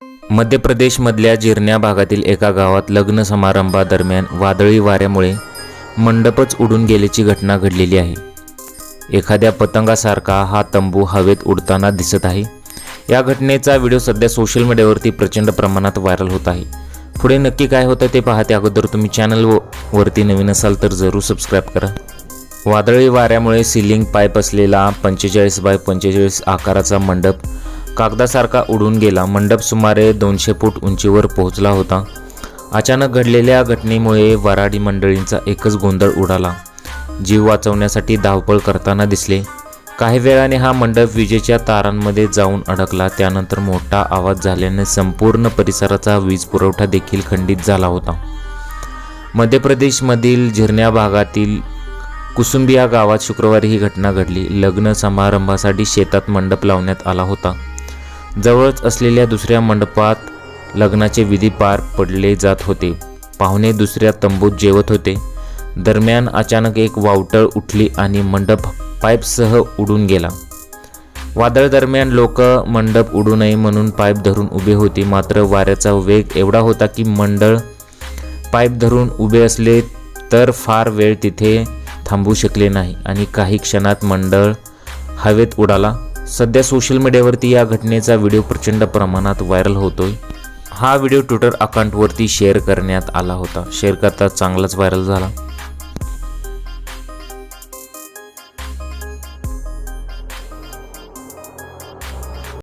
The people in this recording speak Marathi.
मध्य प्रदेशमधल्या जिरण्या भागातील एका गावात लग्न समारंभादरम्यान वादळी वाऱ्यामुळे मंडपच उडून गेल्याची घटना घडलेली आहे। एखाद्या पतंगासारखा हा तंबू हवेत उडताना दिसत आहे। या घटनेचा व्हिडिओ सध्या सोशल मीडियावरती प्रचंड प्रमाणात व्हायरल होत आहे। पुढे नक्की काय होतं ते पाहते अगोदर तुम्ही चॅनलवरती नवीन असाल तर जरूर सबस्क्राईब करा। वादळी वाऱ्यामुळे सीलिंग पाईप असलेला 45 बाय 45 आकाराचा मंडप कागदासारखा उडून गेला। मंडप सुमारे 200 फूट उंचीवर पोहोचला होता। अचानक घडलेल्या घटनेमुळे वऱ्हाडी मंडळींचा एकच गोंधळ उडाला। जीव वाचवण्यासाठी धावपळ करताना दिसले। काही वेळाने हा मंडप विजेच्या तारांमध्ये जाऊन अडकला। त्यानंतर मोठा आवाज झाल्याने संपूर्ण परिसराचा वीज पुरवठा देखील खंडित झाला होता। मध्य प्रदेशमधील जिरण्या भागातील कुसुंबी या गावात शुक्रवारी ही घटना घडली। लग्न समारंभासाठी शेतात मंडप लावण्यात आला होता। जवळच असलेल्या दुसऱ्या मंडपात लग्नाचे विधी पार पडले जात होते। पाहुणे दुसऱ्या तंबूत जेवत होते। दरम्यान अचानक एक वावटळ उठली आणि मंडप पाईपसह उडून गेला। वादळ दरम्यान लोक मंडप उडू नये म्हणून पाईप धरून उभे होते। मात्र वाऱ्याचा वेग एवढा होता की मंडळ पाईप धरून उभे असले तर फार वेळ तिथे थांबू शकले नाही आणि काही क्षणात मंडळ हवेत उडाला। सध्या सोशल मीडियावरती या घटनेचा व्हिडिओ प्रचंड प्रमाणात व्हायरल होतोय। हा व्हिडिओ ट्विटर अकाउंटवरती शेअर करण्यात आला होता। शेअर करता चांगलाच व्हायरल झाला।